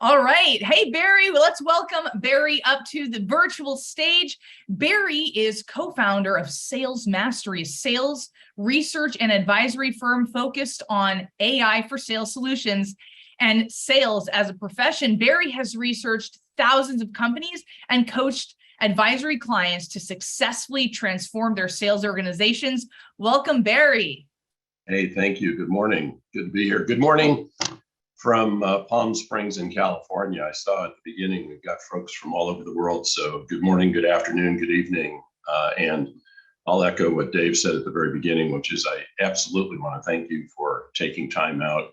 All right. Hey, Barry, let's welcome Barry up to the virtual stage. Barry is co-founder of Sales Mastery, a sales research and advisory firm focused on AI for sales solutions and sales as a profession. Barry has researched thousands of companies and coached advisory clients to successfully transform their sales organizations. Welcome, Barry. Hey, thank you. Good morning. Good to be here. Good morning from Palm Springs in California. I saw at the beginning, we've got folks from all over the world. So good morning, good afternoon, good evening. And I'll echo what Dave said at the very beginning, which is I absolutely want to thank you for taking time out.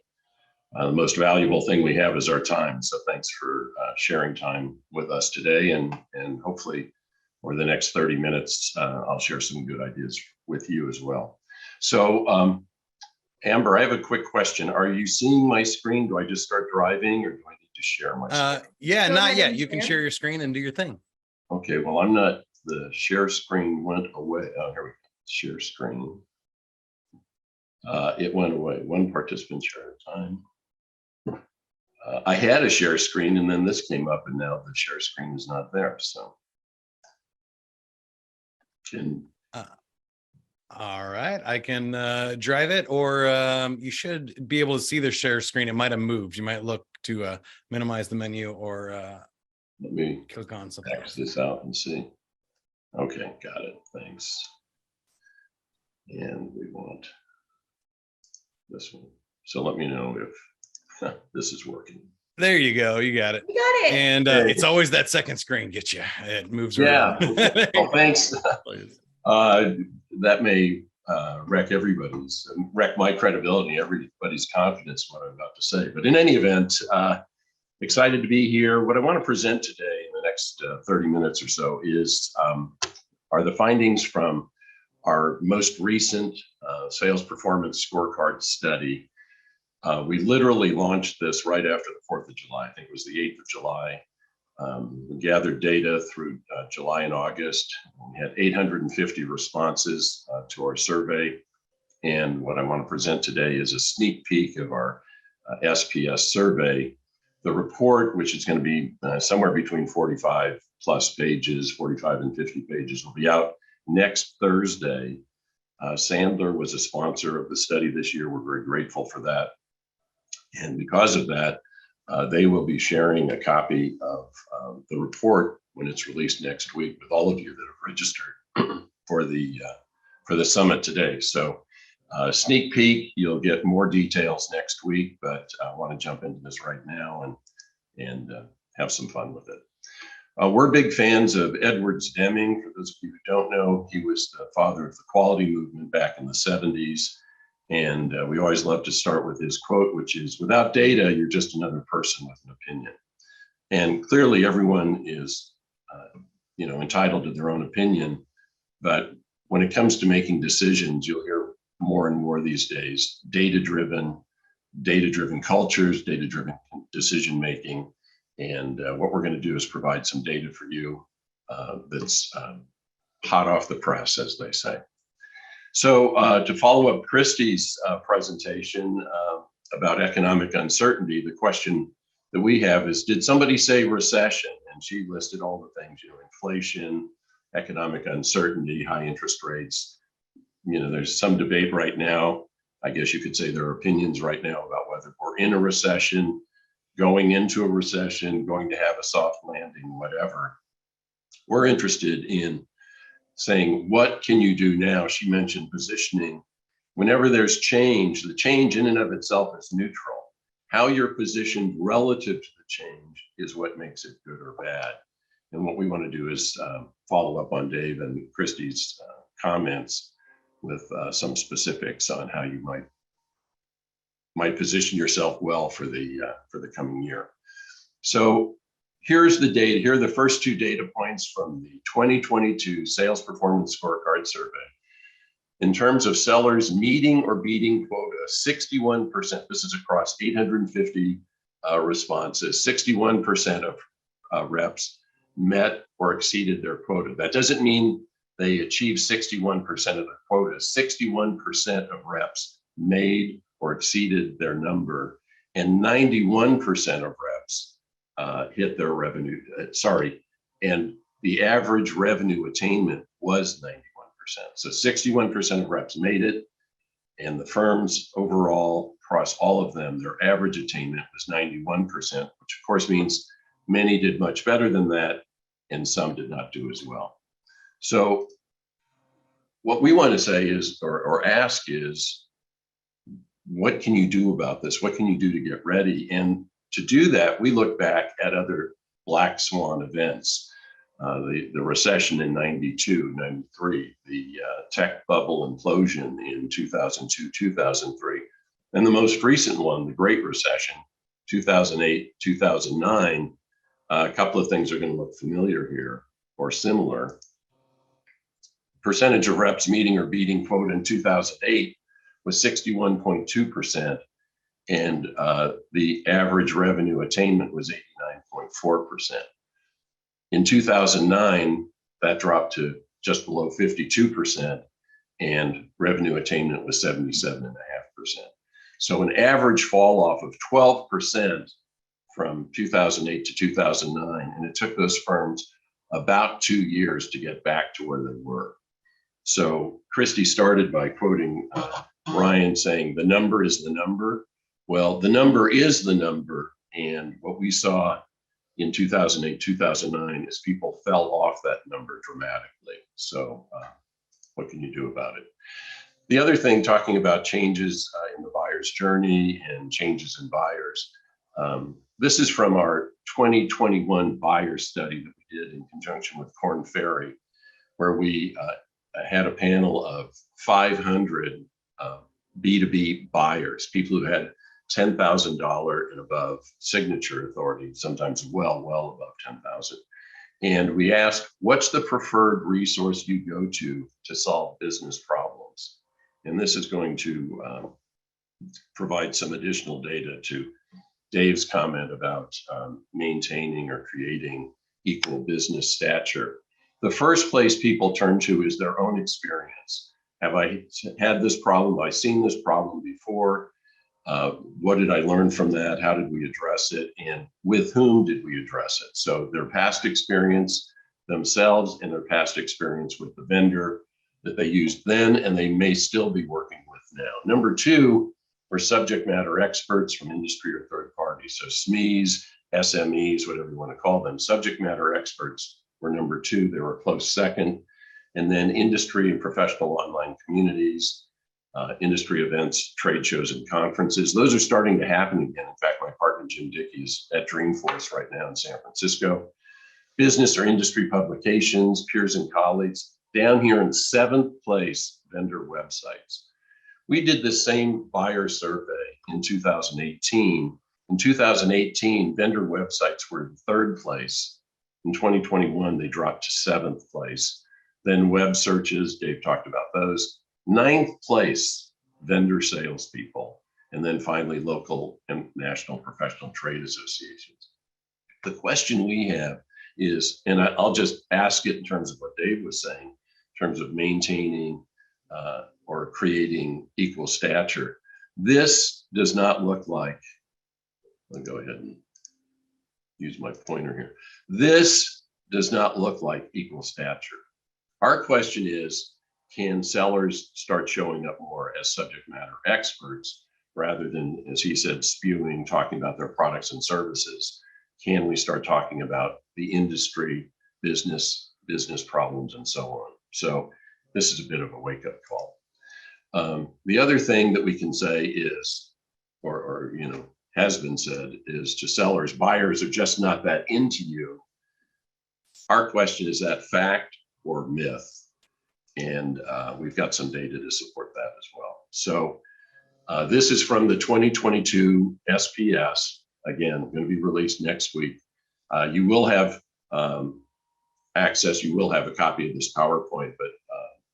The most valuable thing we have is our time. So thanks for sharing time with us today. And hopefully for the next 30 minutes, I'll share some good ideas with you as well. So Amber, I have a quick question. Are you seeing my screen? Do I just start driving or do I need to share my screen? Yeah, not yet. You can share your screen and do your thing. Okay, well, I'm not, the share screen went away. Oh, here we go. Share screen. It went away. One participant share at a time. I had a share screen and then this came up and now the share screen is not there. So all right, I can drive it, or you should be able to see the share screen. It might have moved. You might look to minimize the menu or let me click on something. X this out and see. Okay, got it. Thanks. And we want this one. So let me know if this is working. There you go. You got it. You got it. And it's always that second screen gets you. It moves around. Yeah. Well, thanks. That may wreck my credibility, everybody's confidence in what I'm about to say. But in any event, excited to be here. What I want to present today in the next 30 minutes or so are the findings from our most recent sales performance scorecard study. We literally launched this right after the 4th of July. I think it was the 8th of July. We gathered data through July and August. We had 850 responses to our survey. And what I want to present today is a sneak peek of our SPS survey. The report, which is going to be somewhere between 45 plus pages, 45 and 50 pages, will be out next Thursday. Sandler was a sponsor of the study this year. We're very grateful for that. And because of that, they will be sharing a copy of the report when it's released next week with all of you that have registered for the summit today. So sneak peek, you'll get more details next week, but I want to jump into this right now and have some fun with it. We're big fans of Edward Deming. For those of you who don't know, he was the father of the quality movement back in the 70s. And we always love to start with his quote, which is, without data, you're just another person with an opinion. And clearly everyone is, entitled to their own opinion. But when it comes to making decisions, you'll hear more and more these days, data-driven cultures, data-driven decision-making. And what we're going to do is provide some data for you that's hot off the press, as they say. So to follow up Christy's presentation about economic uncertainty, the question that we have is, did somebody say recession? And she listed all the things, inflation, economic uncertainty, high interest rates. There's some debate right now. I guess you could say there are opinions right now about whether we're in a recession, going into a recession, going to have a soft landing, whatever. We're interested in saying, what can you do now? She mentioned positioning. Whenever there's change, the change in and of itself is neutral. How you're positioned relative to the change is what makes it good or bad. And what we want to do is follow up on Dave and Christy's comments with some specifics on how you might position yourself well for the coming year. So here's the data. Here are the first two data points from the 2022 Sales Performance Scorecard Survey. In terms of sellers meeting or beating quota, 61%, this is across 850 responses, 61% of reps met or exceeded their quota. That doesn't mean they achieved 61% of their quota. 61% of reps made or exceeded their number, and 91% of reps hit their revenue, and the average revenue attainment was 91%. So 61% of reps made it, and the firms overall, across all of them, their average attainment was 91%, which of course means many did much better than that, and some did not do as well. So what we want to say is, or ask is, what can you do about this? What can you do to get ready? And to do that, we look back at other black swan events, the recession in 92, 93, the tech bubble implosion in 2002, 2003, and the most recent one, the Great Recession, 2008, 2009. A couple of things are going to look familiar here or similar. Percentage of reps meeting or beating quota in 2008 was 61.2%, and the average revenue attainment was 89.4%. In 2009, that dropped to just below 52%, and revenue attainment was 77.5%. So an average fall off of 12% from 2008 to 2009, and it took those firms about 2 years to get back to where they were. So Christy started by quoting Ryan saying, the number is the number. Well, the number is the number. And what we saw in 2008, 2009 is people fell off that number dramatically. So what can you do about it? The other thing, talking about changes in the buyer's journey and changes in buyers, this is from our 2021 buyer study that we did in conjunction with Korn Ferry, where we had a panel of 500 B2B buyers, people who had $10,000 and above signature authority, sometimes well above 10,000. And we asked, what's the preferred resource you go to solve business problems? And this is going to provide some additional data to Dave's comment about maintaining or creating equal business stature. The first place people turn to is their own experience. Have I had this problem? Have I seen this problem before? What did I learn from that? How did we address it? And with whom did we address it? So their past experience themselves and their past experience with the vendor that they used then and they may still be working with now. Number two, we're subject matter experts from industry or third parties. So SMEs, SMEs, whatever you want to call them, subject matter experts were number two. They were a close second. And then industry and professional online communities, industry events, trade shows, and conferences. Those are starting to happen again. In fact, my partner, Jim Dickey, is at Dreamforce right now in San Francisco. Business or industry publications, peers and colleagues. Down here in seventh place, vendor websites. We did the same buyer survey in 2018. In 2018, vendor websites were in third place. In 2021, they dropped to seventh place. Then web searches, Dave talked about those. Ninth place, vendor salespeople. And then finally, local and national professional trade associations. The question we have is, and I'll just ask it in terms of what Dave was saying, in terms of maintaining or creating equal stature. This does not look like, I'll go ahead and use my pointer here. This does not look like equal stature. Our question is, can sellers start showing up more as subject matter experts rather than, as he said, spewing, talking about their products and services? Can we start talking about the industry, business problems, and so on? So this is a bit of a wake-up call. The other thing that we can say is, or has been said, is to sellers, buyers are just not that into you. Our question is that fact or myth? And we've got some data to support that as well. So this is from the 2022 SPS. Again, going to be released next week. You will have access, you will have a copy of this PowerPoint, but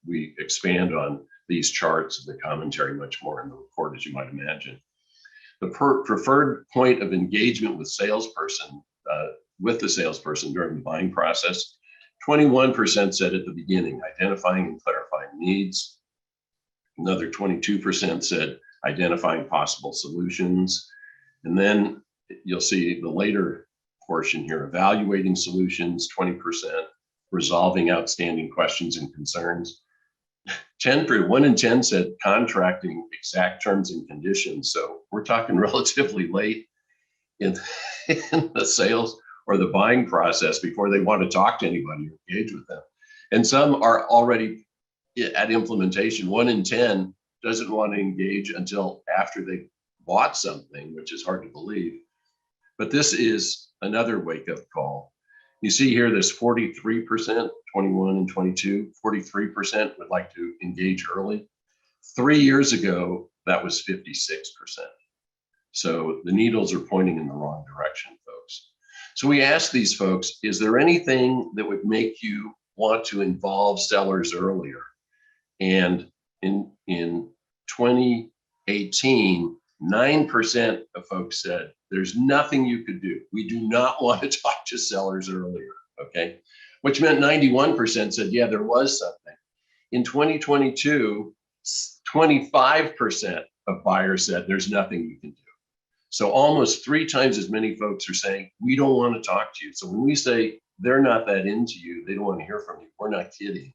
we expand on these charts and the commentary much more in the report, as you might imagine. The preferred point of engagement with the salesperson during the buying process, 21% said at the beginning, identifying and clarifying needs. Another 22% said identifying possible solutions. And then you'll see the later portion here, evaluating solutions, 20%, resolving outstanding questions and concerns. 1 in 10 said contracting exact terms and conditions. So we're talking relatively late in, in the sales or the buying process before they want to talk to anybody or engage with them. And some are already at implementation. 1 in 10 doesn't want to engage until after they bought something, which is hard to believe. But this is another wake-up call. You see here, this 43%, 21 and 22, 43% would like to engage early. 3 years ago, that was 56%. So the needles are pointing in the wrong direction, folks. So we asked these folks, is there anything that would make you want to involve sellers earlier? And in 2018, 9% of folks said, there's nothing you could do. We do not want to talk to sellers earlier, okay? Which meant 91% said, yeah, there was something. In 2022, 25% of buyers said, there's nothing you can do. So almost 3 times as many folks are saying, we don't want to talk to you. So when we say they're not that into you, they don't want to hear from you, we're not kidding.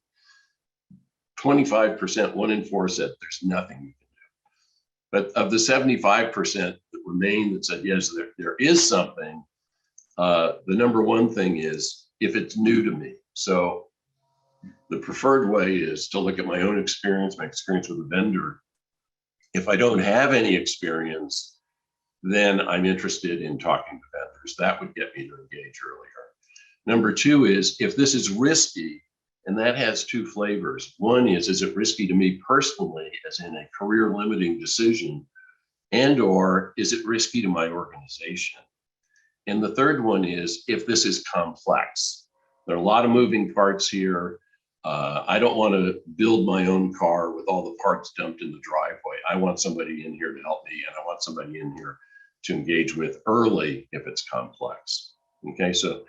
25%, 1 in 4 said, there's nothing you can do. But of the 75% that remain that said, yes, there is something, the number one thing is if it's new to me. So the preferred way is to look at my own experience, my experience with a vendor. If I don't have any experience, then I'm interested in talking to vendors. That would get me to engage earlier. Number 2 is if this is risky, and that has 2 flavors. One is it risky to me personally, as in a career limiting decision, and or is it risky to my organization? And the third one is if this is complex. There are a lot of moving parts here. I don't want to build my own car with all the parts dumped in the driveway. I want somebody in here to help me, and I want somebody in here to engage with early if it's complex. Okay, so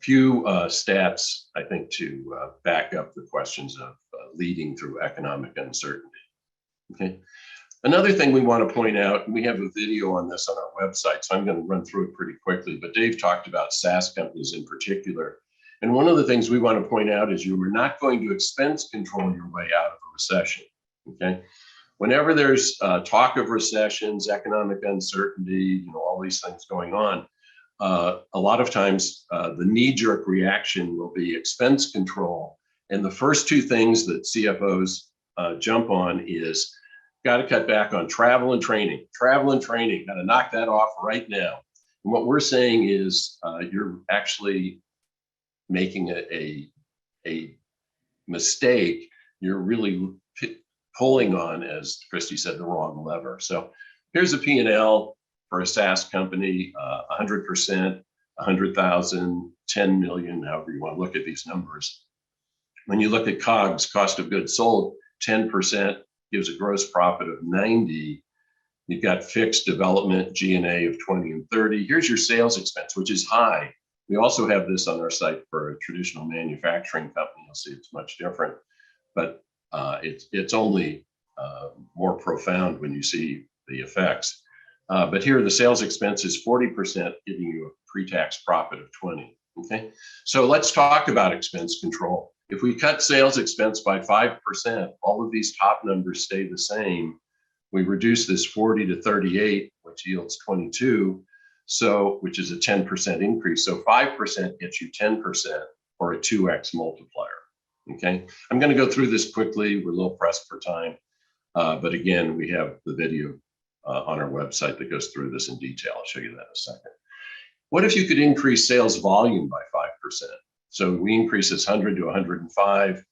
few stats, I think, to back up the questions of leading through economic uncertainty. Okay. Another thing we want to point out, and we have a video on this on our website, so I'm going to run through it pretty quickly, but Dave talked about SaaS companies in particular. And one of the things we want to point out is you are not going to expense control your way out of a recession. Okay. Whenever there's talk of recessions, economic uncertainty, all these things going on, a lot of times the knee-jerk reaction will be expense control. And the first 2 things that CFOs jump on is got to cut back on travel and training. Travel and training, got to knock that off right now. And what we're saying is you're actually making a mistake. You're really pulling on, as Christy said, the wrong lever. So here's a P&L for a SaaS company, 100%, 100,000, 10 million, however you want to look at these numbers. When you look at COGS, cost of goods sold, 10% gives a gross profit of 90. You've got fixed development, G&A of 20 and 30. Here's your sales expense, which is high. We also have this on our site for a traditional manufacturing company. You'll see it's much different, but it's only more profound when you see the effects. But here the sales expense is 40%, giving you a pre-tax profit of 20. Okay, so let's talk about expense control. If we cut sales expense by 5%, all of these top numbers stay the same. We reduce this 40 to 38, which yields 22, so which is a 10% increase. So 5% gets you 10% or a 2x multiplier. Okay, I'm going to go through this quickly. We're a little pressed for time, but again, we have the video on our website that goes through this in detail. I'll show you that in a second. What if you could increase sales volume by 5%? So we increase this 100 to 105,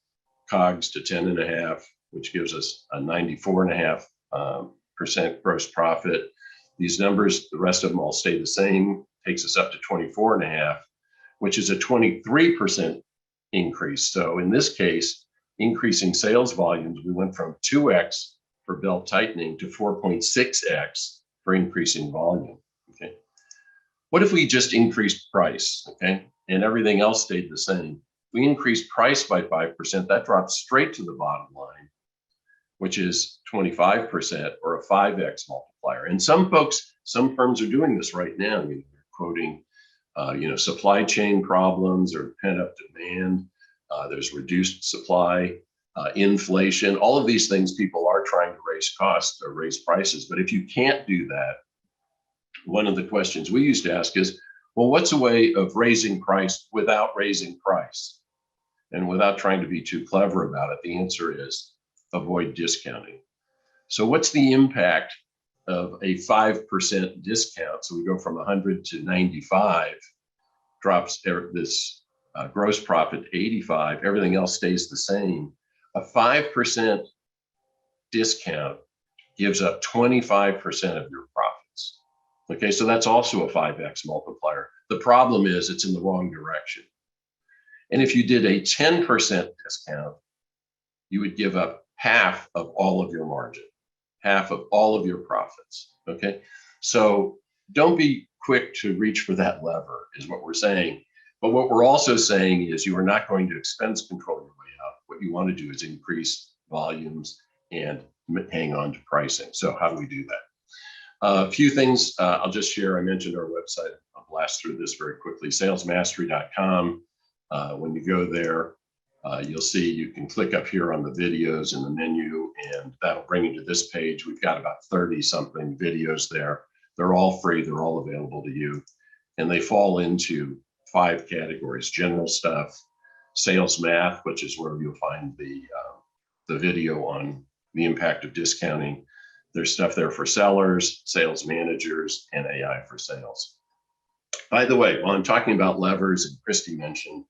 COGS to 10.5, which gives us a 94.5% gross profit. These numbers, the rest of them all stay the same, takes us up to 24.5, which is a 23% increase. So in this case, increasing sales volumes, we went from 2x for belt tightening to 4.6x for increasing volume. Okay. What if we just increased price? Okay. And everything else stayed the same. We increased price by 5%, that drops straight to the bottom line, which is 25% or a 5x multiplier. And some folks, some firms are doing this right now. They're quoting Supply chain problems or pent-up demand. There's reduced supply, inflation. All of these things, people are trying to raise costs or raise prices. But if you can't do that, one of the questions we used to ask is, well, what's a way of raising price without raising price? And without trying to be too clever about it, the answer is avoid discounting. So what's the impact of a 5% discount? So we go from 100 to 95, drops this gross profit to 85, everything else stays the same. A 5% discount gives up 25% of your profits. Okay, so that's also a 5x multiplier. The problem is it's in the wrong direction. And if you did a 10% discount, you would give up half of all of your margin, half of all of your profits. Okay, so don't be quick to reach for that lever, is what we're saying. But what we're also saying is you are not going to expense control your way out. What you want to do is increase volumes and hang on to pricing. So how do we do that? A few things I'll just share. I mentioned our website. I'll blast through this very quickly. salesmastery.com. When you go there, you'll see you can click up here on the videos in the menu, and that'll bring you to this page. We've got about 30 something videos there. They're all free. They're all available to you. And they fall into 5 categories: general stuff, sales math, which is where you'll find the video on the impact of discounting. There's stuff there for sellers, sales managers, and AI for sales. By the way, while I'm talking about levers, and Christy mentioned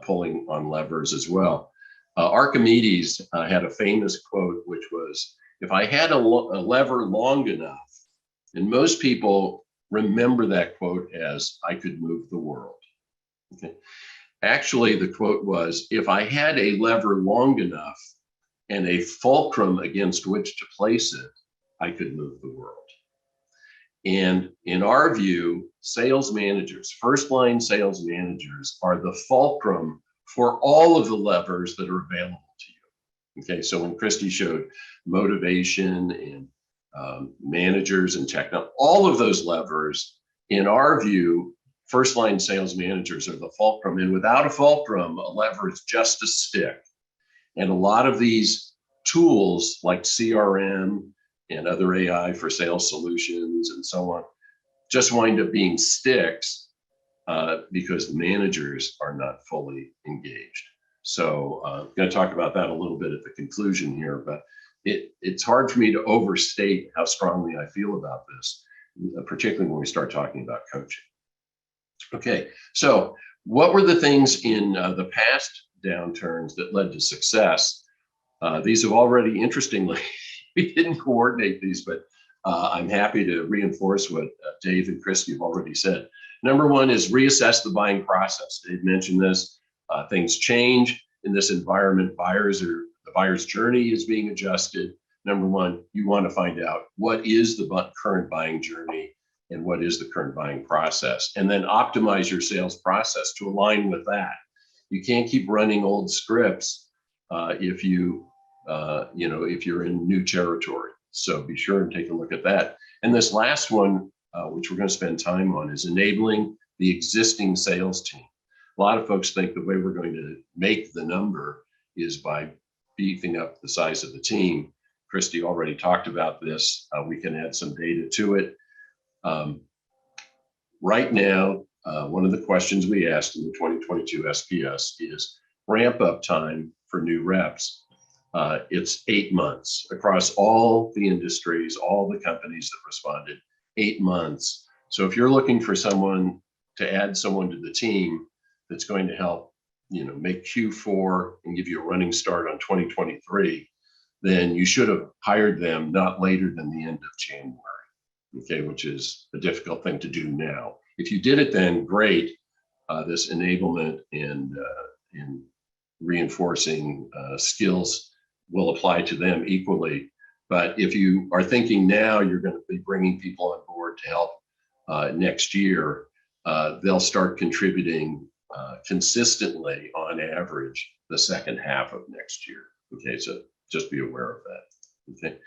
pulling on levers as well, Archimedes had a famous quote, which was, if I had a lever long enough, and most people remember that quote as, I could move the world. Okay. Actually, the quote was, if I had a lever long enough and a fulcrum against which to place it, I could move the world. And in our view, sales managers, first line sales managers, are the fulcrum for all of the levers that are available to you. Okay, so when Christy showed motivation and managers and technology, all of those levers, in our view, first line sales managers are the fulcrum. And without a fulcrum, a lever is just a stick. And a lot of these tools like CRM and other AI for sales solutions and so on just wind up being sticks because the managers are not fully engaged. So I'm going to talk about that a little bit at the conclusion here, but it's hard for me to overstate how strongly I feel about this, particularly when we start talking about coaching. Okay, so what were the things in the past downturns that led to success? These have already, interestingly, we didn't coordinate these, but I'm happy to reinforce what Dave and Christy have already said. Number one is reassess the buying process. Dave mentioned this. Things change in this environment. The buyer's journey is being adjusted. Number one, you want to find out what is the current buying journey and what is the current buying process, and then optimize your sales process to align with that. You can't keep running old scripts if you're in new territory. So be sure and take a look at that. And this last one, which we're going to spend time on, is enabling the existing sales team. A lot of folks think the way we're going to make the number is by beefing up the size of the team. Christy already talked about this. We can add some data to it. Right now, one of the questions we asked in the 2022 SPS is ramp up time for new reps. It's 8 months across all the industries, all the companies that responded, 8 months. So if you're looking for someone to add someone to the team that's going to help, make Q4 and give you a running start on 2023, then you should have hired them not later than the end of January, okay, which is a difficult thing to do now. If you did it then, great. This enablement and reinforcing skills will apply to them equally. But if you are thinking now you're going to be bringing people on board to help next year, they'll start contributing consistently on average the second half of next year. Okay, so just be aware of that. Okay,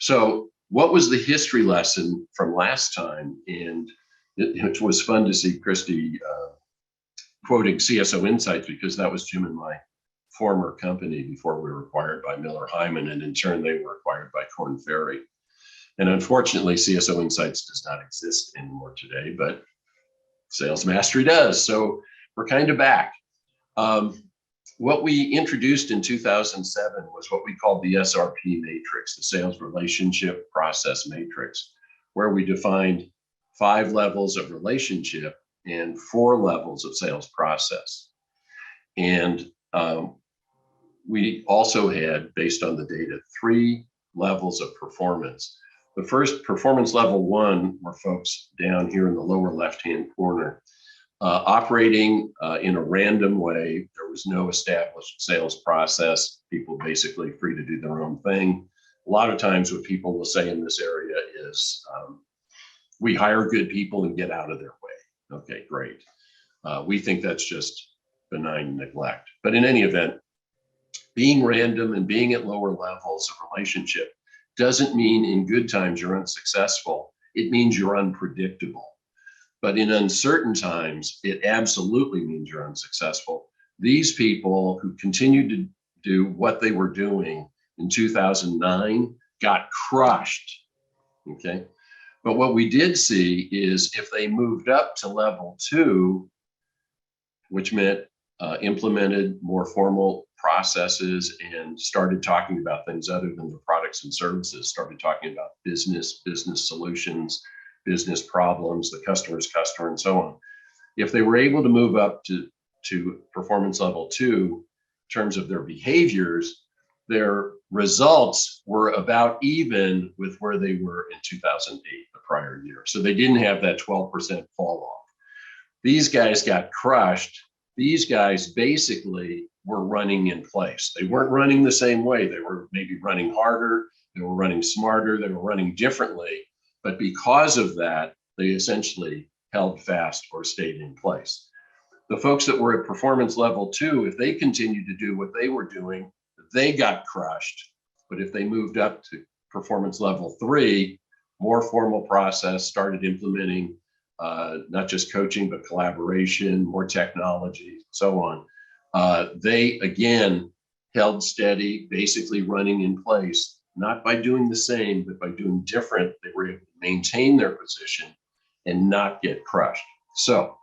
so what was the history lesson from last time? And it was fun to see Christy quoting CSO Insights, because that was Jim and my former company before we were acquired by Miller Hyman, and in turn they were acquired by Korn Ferry. And unfortunately, CSO Insights does not exist anymore today, but Sales Mastery does. So we're kind of back. What we introduced in 2007 was what we called the SRP matrix, the Sales Relationship Process Matrix, where we defined 5 levels of relationship and 4 levels of sales process. And we also had, based on the data, 3 levels of performance. The first, performance level 1, were folks down here in the lower left-hand corner, operating in a random way. There was no established sales process. People basically free to do their own thing. A lot of times what people will say in this area is, we hire good people and get out of their way. Okay, great. We think that's just benign neglect. But in any event, being random and being at lower levels of relationship doesn't mean in good times you're unsuccessful. It means you're unpredictable. But in uncertain times, it absolutely means you're unsuccessful. These people who continued to do what they were doing in 2009 got crushed, okay? But what we did see is if they moved up to level 2, which meant implemented more formal processes and started talking about things other than the products and services, started talking about business solutions, business problems, the customer's customer, and so on. If they were able to move up to performance level 2 in terms of their behaviors, their results were about even with where they were in 2008, the prior year. So they didn't have that 12% fall off. These guys got crushed. These guys basically were running in place. They weren't running the same way. They were maybe running harder. They were running smarter. They were running differently. But because of that, they essentially held fast or stayed in place. The folks that were at performance level 2, if they continued to do what they were doing, they got crushed. But if they moved up to performance level 3, more formal process, started implementing not just coaching, but collaboration, more technology, so on. They, again, held steady, basically running in place, not by doing the same, but by doing different. They were able to maintain their position and not get crushed. So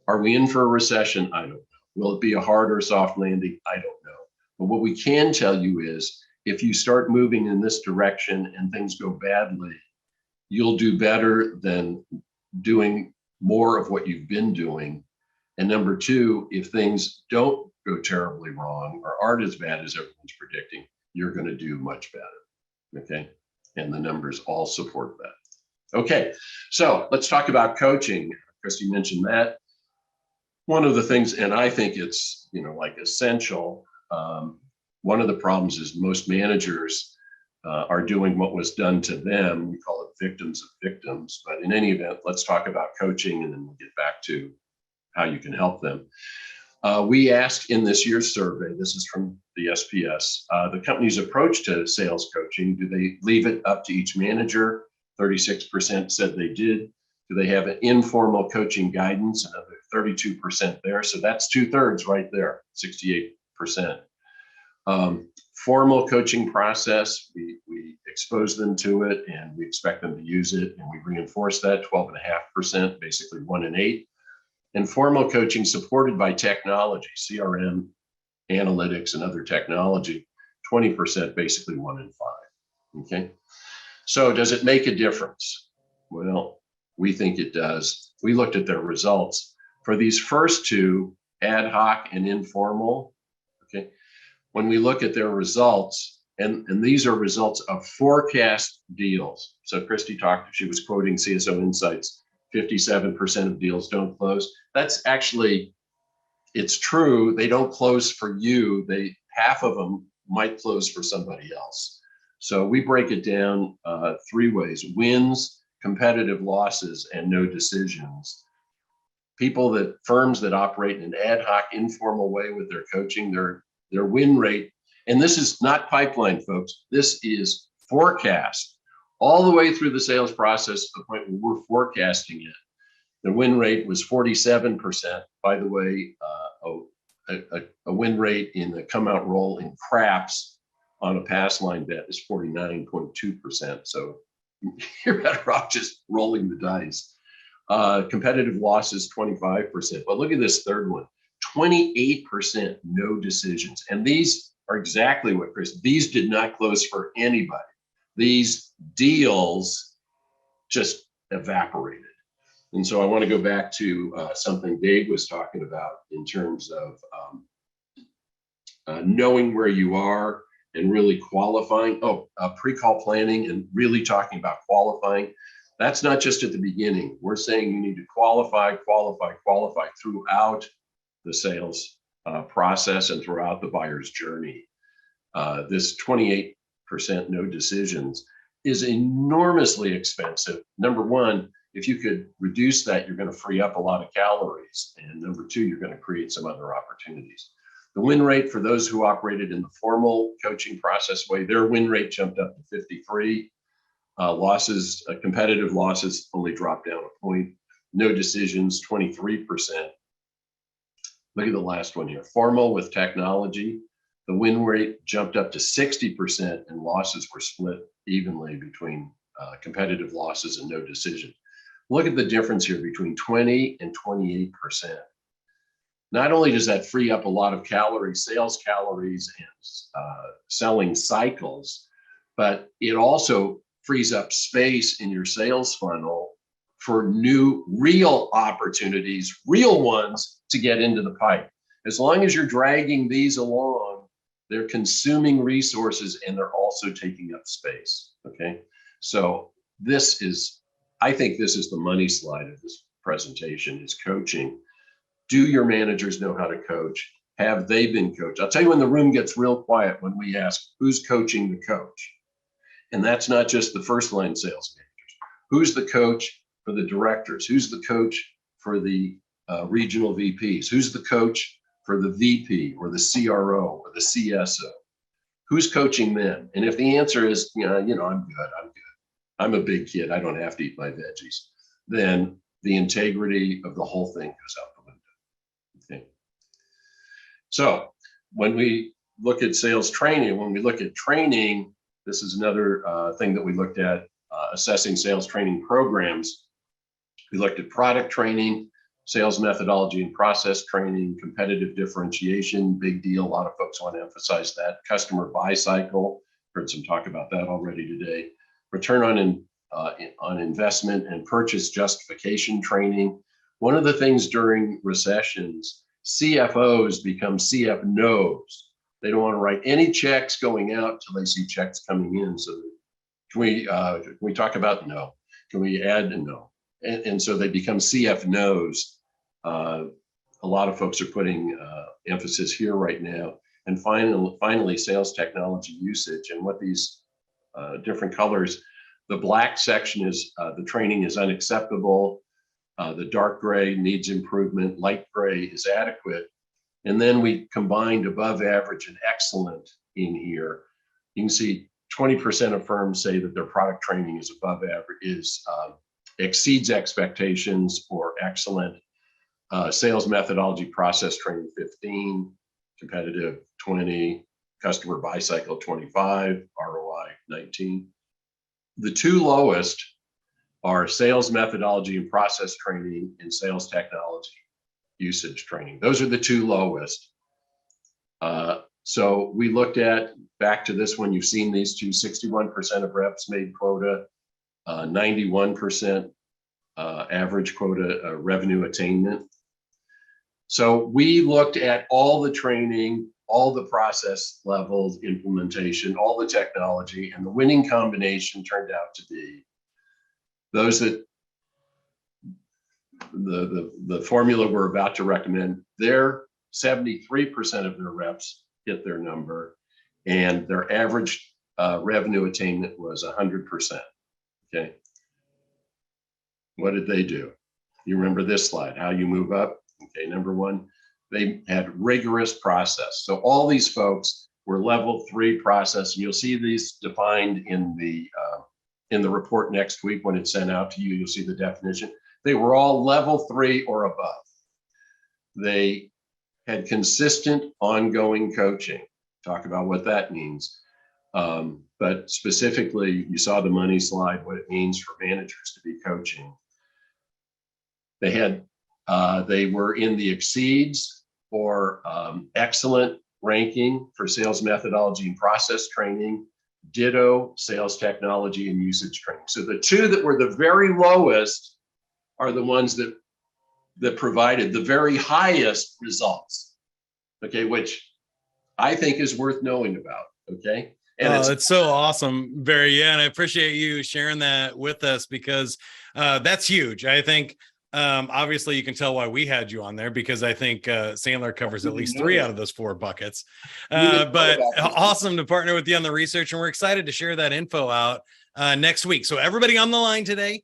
are we in for a recession? I don't know. Will it be a hard or soft landing? I don't know. But what we can tell you is if you start moving in this direction and things go badly, you'll do better than doing more of what you've been doing. And number 2, if things don't go terribly wrong or aren't as bad as everyone's predicting, you're going to do much better. Okay. And the numbers all support that. Okay. So let's talk about coaching. Christy mentioned that. One of the things, and I think it's, like essential. One of the problems is most managers are doing what was done to them. We call it victims of victims. But in any event, let's talk about coaching and then we'll get back to how you can help them. We asked in this year's survey, this is from the SPS, the company's approach to sales coaching. Do they leave it up to each manager? 36% said they did. Do they have an informal coaching guidance? Another 32% there. So that's 2/3 right there, 68%. Formal coaching process, we expose them to it and we expect them to use it, and we reinforce that, 12.5%, basically 1 in 8. And formal coaching supported by technology, CRM, analytics, and other technology, 20%, basically 1 in 5. Okay. So does it make a difference? Well, we think it does. We looked at their results. For these first 2, ad hoc and informal, okay, when we look at their results, and these are results of forecast deals. So Christy she was quoting CSO Insights, 57% of deals don't close. That's actually, it's true. They don't close for you. Half of them might close for somebody else. So we break it down 3 ways: wins, competitive losses, and no decisions. Firms that operate in an ad hoc, informal way with their coaching, their win rate, and this is not pipeline, folks, this is forecast, all the way through the sales process to the point where we're forecasting it. The win rate was 47%. By the way, a win rate in the come out roll in craps on a pass line bet is 49.2%. So you're better off just rolling the dice. Competitive losses, 25%. But look at this third one, 28% no decisions. And these are exactly what Chris, these did not close for anybody. These deals just evaporated. And so I want to go back to something Dave was talking about in terms of knowing where you are and really qualifying. Pre-call planning and really talking about qualifying. That's not just at the beginning. We're saying you need to qualify throughout the sales process and throughout the buyer's journey. This 28% no decisions is enormously expensive. Number one, if you could reduce that, you're going to free up a lot of calories. And number two, you're going to create some other opportunities. The win rate for those who operated in the formal coaching process way, their win rate jumped up to 53. Losses, competitive losses only dropped down a point. No decisions, 23%. Look at the last one here. Formal with technology, the win rate jumped up to 60% and losses were split evenly between competitive losses and no decision. Look at the difference here between 20 and 28%. Not only does that free up a lot of calories, sales calories and selling cycles, but it also frees up space in your sales funnel for new real opportunities, real ones to get into the pipe. As long as you're dragging these along, they're consuming resources and they're also taking up space, okay? So this is, I think this is the money slide of this presentation, is coaching. Do your managers know how to coach? Have they been coached? I'll tell you when the room gets real quiet when we ask, who's coaching the coach? And that's not just the first line sales managers. Who's the coach for the directors? Who's the coach for the regional VPs? Who's the coach for the VP or the CRO or the CSO? Who's coaching them? And if the answer is, I'm good. I'm a big kid. I don't have to eat my veggies. Then the integrity of the whole thing goes out the window. Okay. So when we look at sales training, this is another thing that we looked at, assessing sales training programs. We looked at product training, sales methodology and process training, competitive differentiation, big deal. A lot of folks want to emphasize that. Customer buy cycle, heard some talk about that already today. Return on investment and purchase justification training. One of the things during recessions, CFOs become CFNOs. They don't want to write any checks going out till they see checks coming in. So can we talk about no? Can we add no? And so they become CFNOs. A lot of folks are putting emphasis here right now. And finally, sales technology usage. And what these different colors, the black section is the training is unacceptable. The dark gray needs improvement. Light gray is adequate. And then we combined above average and excellent in here. You can see 20% of firms say that their product training is above average, exceeds expectations or excellent. Sales methodology process training 15, competitive 20, customer buy cycle 25, ROI 19. The two lowest are sales methodology and process training and sales technology usage training. Those are the two lowest. So we looked at, back to this one, you've seen these two, 61% of reps made quota, 91% average quota revenue attainment. So we looked at all the training, all the process levels, implementation, all the technology, and the winning combination turned out to be those that the formula we're about to recommend, their 73% of their reps hit their number, and their average revenue attainment was 100%. Okay. What did they do? You remember this slide, how you move up? Okay, number one, they had rigorous process. So all these folks were level 3 process, and you'll see these defined in the report next week when it's sent out to you. You'll see the definition. They were all level 3 or above. They had consistent ongoing coaching. Talk about what that means. But specifically, you saw the money slide, what it means for managers to be coaching. They were in the exceeds or excellent ranking for sales methodology and process training, ditto sales technology and usage training. So the two that were the very lowest are the ones that provided the very highest results, okay, which I think is worth knowing about, okay? And it's so awesome, Barry. Yeah, and I appreciate you sharing that with us because that's huge. I think obviously you can tell why we had you on there because I think Sandler covers at least 3 out of those 4 buckets. But awesome to partner with you on the research, and we're excited to share that info out next week. So everybody on the line today,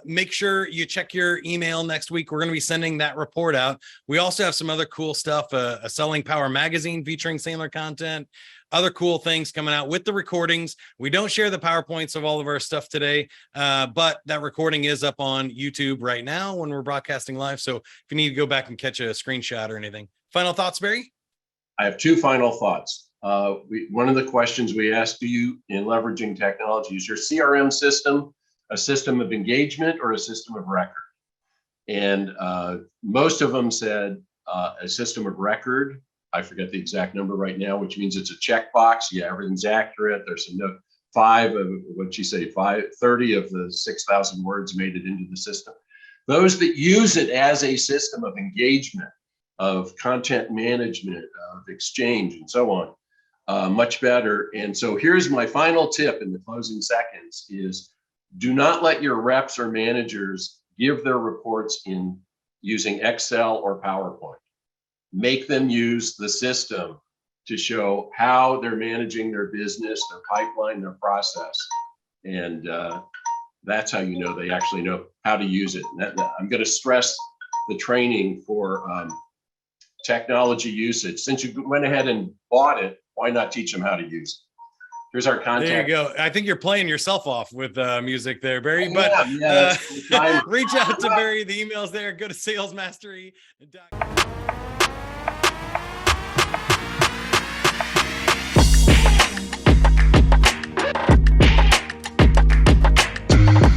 make sure you check your email next week. We're going to be sending that report out. We also have some other cool stuff, a Selling Power magazine featuring Sandler content, other cool things coming out with the recordings. We don't share the PowerPoints of all of our stuff today, but that recording is up on YouTube right now when we're broadcasting live. So if you need to go back and catch a screenshot or anything. Final thoughts, Barry? I have 2 final thoughts. One of the questions we asked you in leveraging technology is your CRM system a system of engagement or a system of record? And most of them said a system of record. I forget the exact number right now, which means it's a checkbox. Yeah, everything's accurate. There's some 30 of the 6,000 words made it into the system. Those that use it as a system of engagement, of content management, of exchange, and so on, much better. And so here's my final tip in the closing seconds is do not let your reps or managers give their reports in using Excel or PowerPoint. Make them use the system to show how they're managing their business, their pipeline, their process. And that's how you know they actually know how to use it. And I'm going to stress the training for technology usage. Since you went ahead and bought it, why not teach them how to use it? Here's our contact. There you go. I think you're playing yourself off with music there, Barry. But reach out to Barry. The email's there. Go to salesmastery.com.